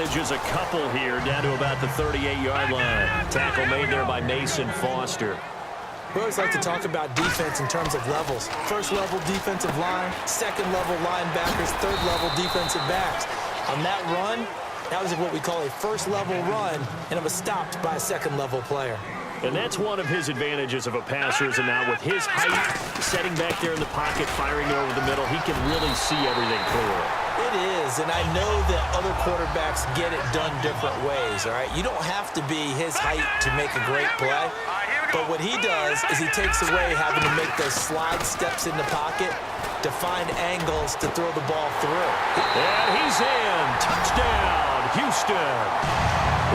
manages a couple here down to about the 38-yard line. Tackle made there by Mason Foster. We always like to talk about defense in terms of levels. First level defensive line, second level linebackers, third level defensive backs. On that run, that was what we call a first level run, and it was stopped by a second level player. And that's one of his advantages of a passer, is now with his height, setting back there in the pocket, firing it over the middle, he can really see everything clear. It is, and I know that other quarterbacks get it done different ways, all right? You don't have to be his height to make a great play, but what he does is he takes away having to make those slide steps in the pocket to find angles to throw the ball through. And he's in. Touchdown, Houston.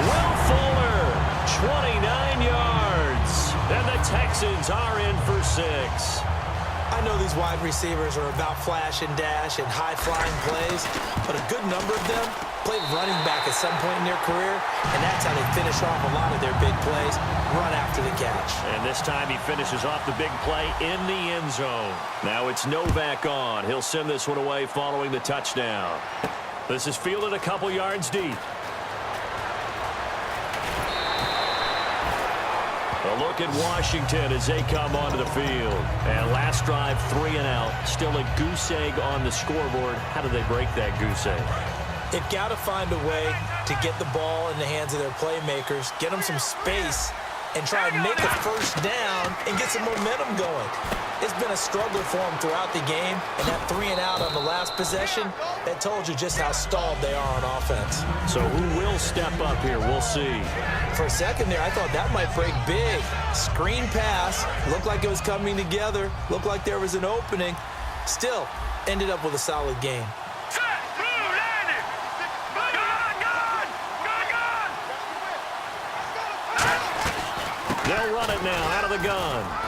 Will Fuller, 29 yards, and the Texans are in for 6. I know these wide receivers are about flash and dash and high-flying plays, but a good number of them played running back at some point in their career, and that's how they finish off a lot of their big plays, run after the catch. And this time he finishes off the big play in the end zone. Now it's Novak on. He'll send this one away following the touchdown. This is fielded a couple yards deep. A look at Washington as they come onto the field. And last drive, 3 and out. Still a goose egg on the scoreboard. How do they break that goose egg? They've got to find a way to get the ball in the hands of their playmakers, get them some space, and try and make a first down and get some momentum going. It's been a struggle for them throughout the game, and that 3 and out on the last possession, that told you just how stalled they are on offense. So who will step up here? We'll see. For a second there, I thought that might break big. Screen pass, looked like it was coming together, looked like there was an opening. Still, ended up with a solid game. They'll run it now out of the gun.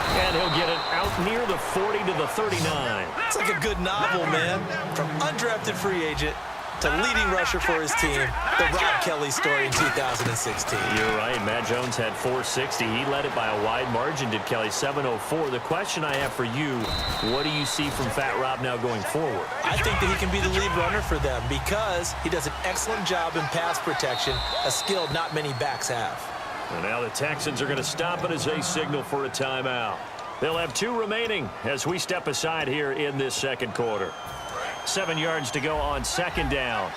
And he'll get it out near the 40 to the 39. It's like a good novel, man. From undrafted free agent to leading rusher for his team, the Rob Kelly story in 2016. You're right. Matt Jones had 460. He led it by a wide margin, did Kelly, 704. The question I have for you, what do you see from Fat Rob now going forward? I think that he can be the lead runner for them because he does an excellent job in pass protection, a skill not many backs have. And now the Texans are going to stop it as they signal for a timeout. They'll have 2 remaining as we step aside here in this second quarter. 7 yards to go on second down.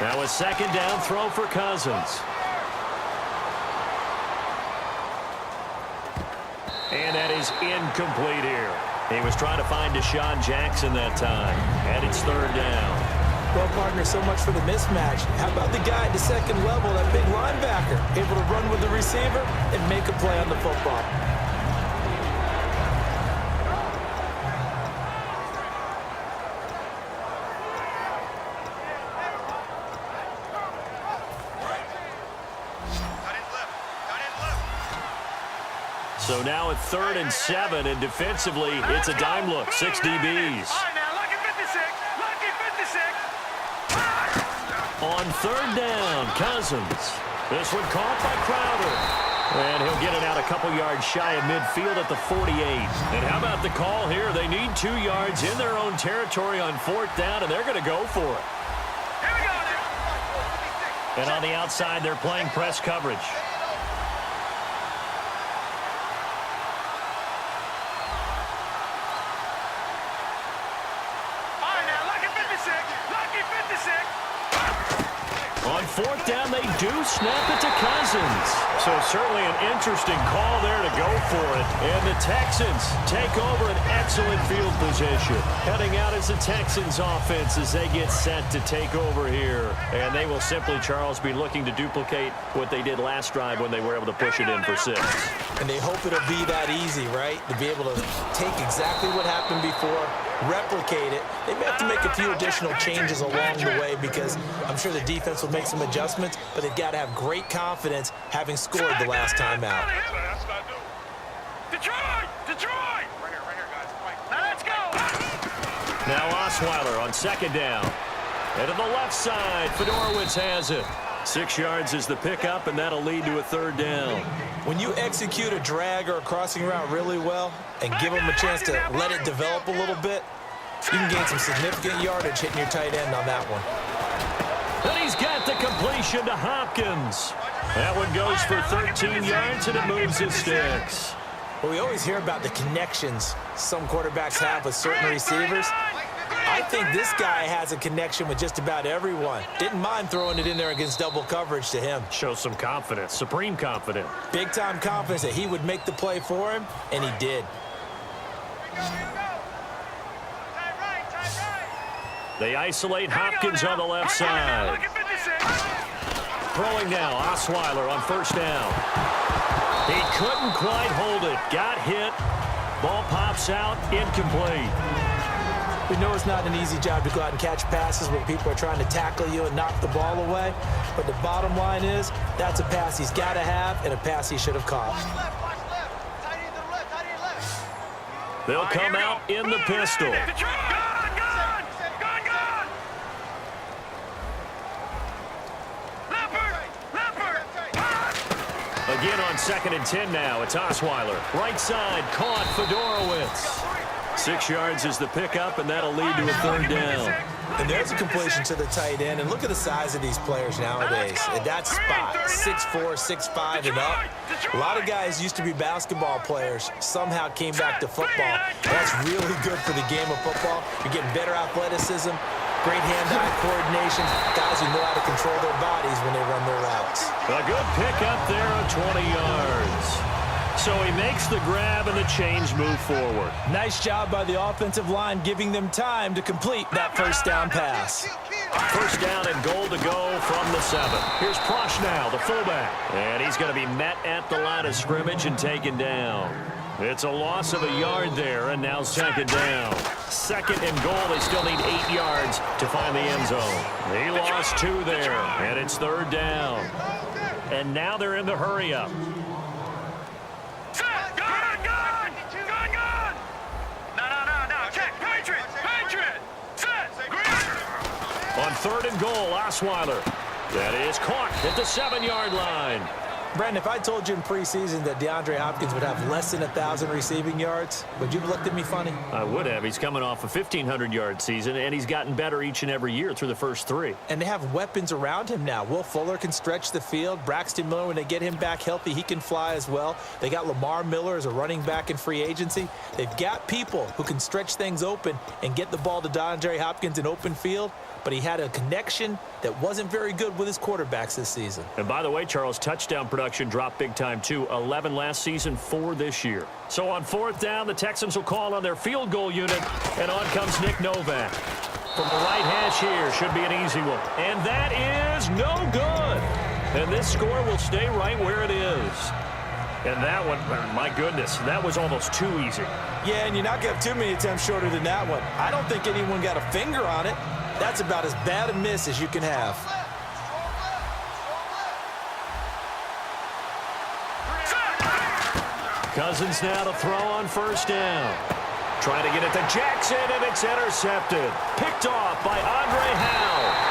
Now a second down throw for Cousins. And that is incomplete here. He was trying to find Deshaun Jackson that time. And it's third down. Well, partner, so much for the mismatch. How about the guy at the second level, that big linebacker, able to run with the receiver and make a play on the football? So now at 3rd and 7, and defensively, it's a dime look. 6 DBs. On third down, Cousins. This one caught by Crowder. And he'll get it out a couple yards shy of midfield at the 48. And how about the call here? They need 2 yards in their own territory on 4th down, and they're going to go for it. And on the outside, they're playing press coverage. On 4th down, they do snap it to Cousins. So certainly an interesting call there to go for it. And the Texans take over an excellent field position. Heading out as the Texans offense as they get set to take over here. And they will simply, Charles, be looking to duplicate what they did last drive when they were able to push it in for 6. And they hope it'll be that easy, right? To be able to take exactly what happened before, replicate it. They may have to make a few additional changes along the way because I'm sure the defense will make some adjustments, but they've got to have great confidence having scored the last time out. Detroit! Detroit! Right here, guys. Now let's go! Now Osweiler on second down. And to the left side, Fedorowicz has it. 6 yards is the pickup, and that'll lead to a 3rd down. When you execute a drag or a crossing route really well and give them a chance to let it develop a little bit, you can gain some significant yardage hitting your tight end on that one. And he's got the completion to Hopkins. That one goes for 13 yards, and it moves his sticks. Well, we always hear about the connections some quarterbacks have with certain receivers. I think this guy has a connection with just about everyone. Didn't mind throwing it in there against double coverage to him. Shows some confidence, supreme confidence. Big-time confidence that he would make the play for him, and he did. They isolate Hopkins on the left side. Throwing now, Osweiler on 1st down. He couldn't quite hold it. Got hit. Ball pops out, incomplete. We know it's not an easy job to go out and catch passes when people are trying to tackle you and knock the ball away. But the bottom line is, that's a pass he's got to have and a pass he should have caught. They'll come out in the pistol. Again on 2nd and 10 now. It's Osweiler. Right side, caught Fedorowicz. 6 yards is the pickup, and that'll lead to a 3rd down. And there's a completion to the tight end. And look at the size of these players nowadays. At that spot, 6'4", 6'5", and up. A lot of guys used to be basketball players, somehow came back to football. That's really good for the game of football. You're getting better athleticism, great hand-eye coordination, guys who know how to control their bodies when they run their routes. A good pickup there of 20 yards. So he makes the grab and the change move forward. Nice job by the offensive line giving them time to complete that 1st down pass. 1st down and goal to go from the 7. Here's Prosh now, the fullback. And he's going to be met at the line of scrimmage and taken down. It's a loss of a yard there, and now 2nd down. 2nd and goal. They still need 8 yards to find the end zone. He lost 2 there, and it's 3rd down. And now they're in the hurry-up. On 3rd and goal, Osweiler. That is caught at the 7-yard line. Brandon, if I told you in preseason that DeAndre Hopkins would have less than 1,000 receiving yards, would you have looked at me funny? I would have. He's coming off a 1,500-yard season, and he's gotten better each and every year through the first 3. And they have weapons around him now. Will Fuller can stretch the field. Braxton Miller, when they get him back healthy, he can fly as well. They got Lamar Miller as a running back in free agency. They've got people who can stretch things open and get the ball to DeAndre Hopkins in open field. But he had a connection that wasn't very good with his quarterbacks this season. And by the way, Charles, touchdown production dropped big time too. 11 last season, 4 this year. So on 4th down, the Texans will call on their field goal unit, and on comes Nick Novak. From the right hash here, should be an easy one. And that is no good. And this score will stay right where it is. And that one, my goodness, that was almost too easy. Yeah, and you're not going to have too many attempts shorter than that one. I don't think anyone got a finger on it. That's about as bad a miss as you can have. Cousins now to throw on 1st down. Trying to get it to Jackson, and it's intercepted. Picked off by Andre Howe.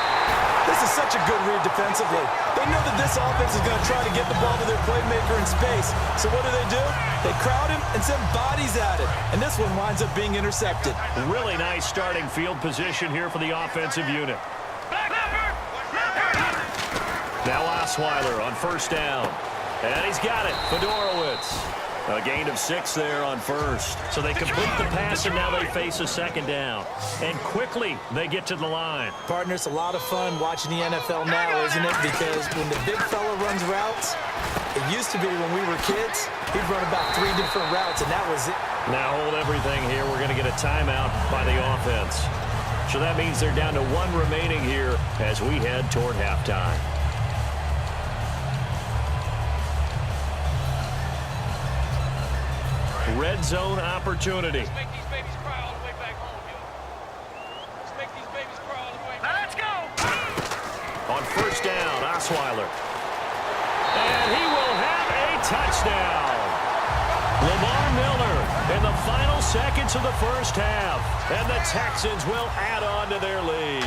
This is such a good read defensively. They know that this offense is going to try to get the ball to their playmaker in space. So what do? They crowd him and send bodies at it. And this one winds up being intercepted. Really nice starting field position here for the offensive unit. Now Osweiler on 1st down. And he's got it. Fedorowicz. A gain of 6 there on 1st. So they complete the pass, and now they face a 2nd down. And quickly, they get to the line. Partner, it's a lot of fun watching the NFL now, isn't it? Because when the big fella runs routes, it used to be when we were kids, he'd run about 3 different routes, and that was it. Now hold everything here. We're going to get a timeout by the offense. So that means they're down to 1 remaining here as we head toward halftime. Red zone opportunity. Let's make these babies cry all the way back home, yo. Let's make these babies cry all the way back. Now let's go! On 1st down, Osweiler. And he will have a touchdown. Lamar Miller in the final seconds of the 1st half. And the Texans will add on to their lead.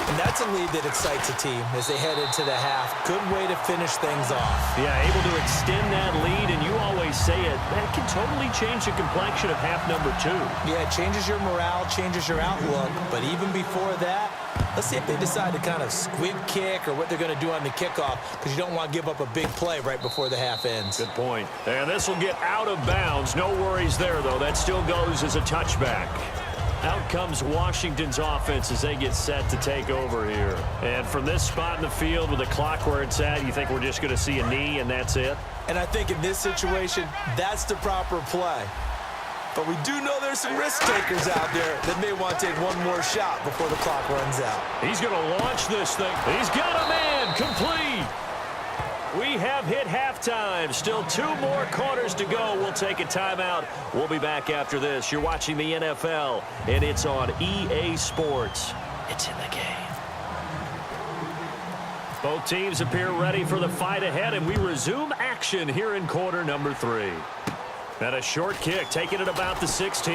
And that's a lead that excites a team as they head into the half. Good way to finish things off. Yeah, able to extend that lead, and you always say it, that can totally change the complexion of half number 2. Yeah, it changes your morale, changes your outlook. But even before that, let's see if they decide to kind of squib kick or what they're going to do on the kickoff, because you don't want to give up a big play right before the half ends. Good point. And this will get out of bounds. No worries there, though. That still goes as a touchback. Out comes Washington's offense as they get set to take over here. And from this spot in the field with the clock where it's at, you think we're just going to see a knee and that's it? And I think in this situation, that's the proper play. But we do know there's some risk takers out there that may want to take one more shot before the clock runs out. He's going to launch this thing. He's got a man complete. We have hit halftime. Still 2 more quarters to go. We'll take a timeout. We'll be back after this. You're watching the NFL, and it's on EA Sports. It's in the game. Both teams appear ready for the fight ahead, and we resume action here in quarter number 3. And a short kick, taking it about the 16.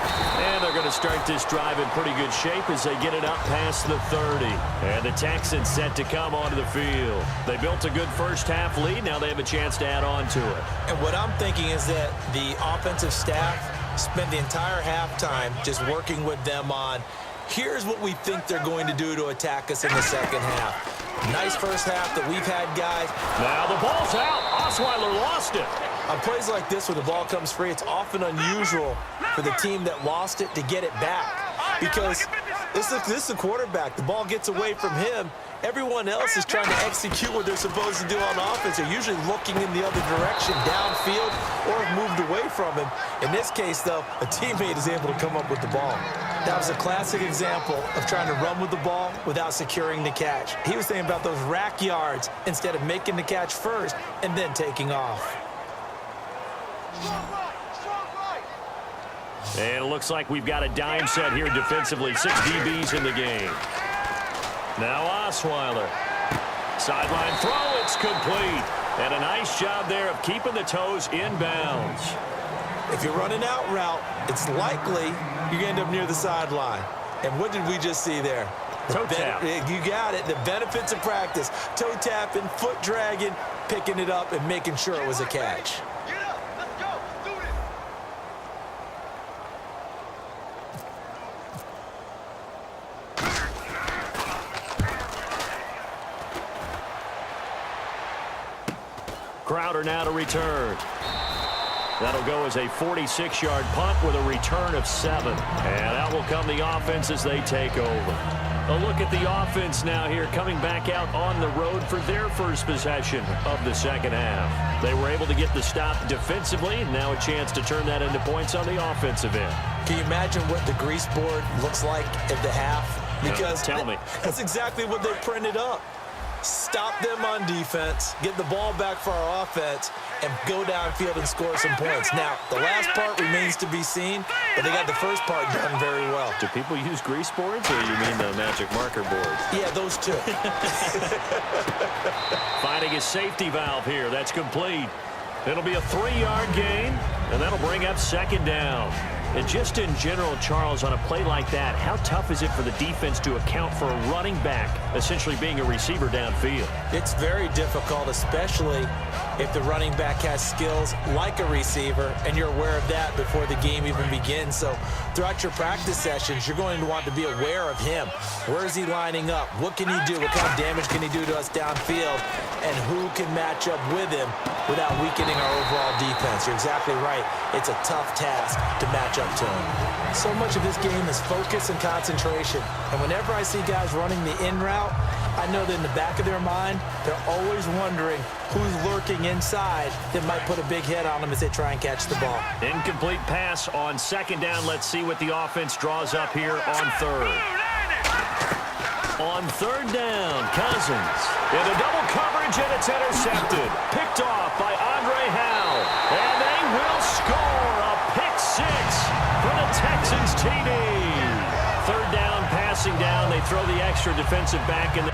And they're going to start this drive in pretty good shape as they get it up past the 30. And the Texans set to come onto the field. They built a good first half lead. Now they have a chance to add on to it. And what I'm thinking is that the offensive staff spent the entire halftime just working with them on, here's what we think they're going to do to attack us in the second half. Nice first half that we've had, guys. Now the ball's out. Osweiler lost it. On plays like this where the ball comes free, it's often unusual for the team that lost it to get it back. Because this is the quarterback. The ball gets away from him. Everyone else is trying to execute what they're supposed to do on offense. They're usually looking in the other direction, downfield, or have moved away from him. In this case, though, a teammate is able to come up with the ball. That was a classic example of trying to run with the ball without securing the catch. He was thinking about those rack yards instead of making the catch first and then taking off. And it looks like we've got a dime set here defensively. 6 DBs in the game. Now Osweiler. Sideline throw, it's complete. And a nice job there of keeping the toes in bounds. If you're running out route, it's likely you're going to end up near the sideline. And what did we just see there? Toe tap. You got it. The benefits of practice. Toe tapping, foot dragging, picking it up, and making sure it was a catch. Crowder now to return. That'll go as a 46-yard punt with a return of 7. And out will come the offense as they take over. A look at the offense now here, coming back out on the road for their first possession of the second half. They were able to get the stop defensively, and now a chance to turn that into points on the offensive end. Can you imagine what the grease board looks like at the half? Because tell me. That's exactly what they printed up. Stop them on defense, get the ball back for our offense, and go downfield and score some points. Now, the last part remains to be seen, but they got the first part done very well. Do people use grease boards, or you mean the magic marker boards? Yeah, those two. Finding a safety valve here. That's complete. It'll be a 3-yard gain, and that'll bring up second down. And just in general, Charles, on a play like that, how tough is it for the defense to account for a running back essentially being a receiver downfield? It's very difficult, especially if the running back has skills like a receiver, and you're aware of that before the game even begins. So throughout your practice sessions, you're going to want to be aware of him. Where is he lining up? What can he do? What kind of damage can he do to us downfield? And who can match up with him without weakening our overall defense? You're exactly right. It's a tough task to match up to him. So much of this game is focus and concentration. And whenever I see guys running the in route, I know that in the back of their mind, they're always wondering who's lurking inside that might put a big hit on them as they try and catch the ball. Incomplete pass on second down. Let's see what the offense draws up here on third. On third down, Cousins. Into double coverage, and it's intercepted. Picked off by Andre Howe. And they will score a pick 6 for the Texans TD. Third down, passing down. They throw the extra defensive back in there.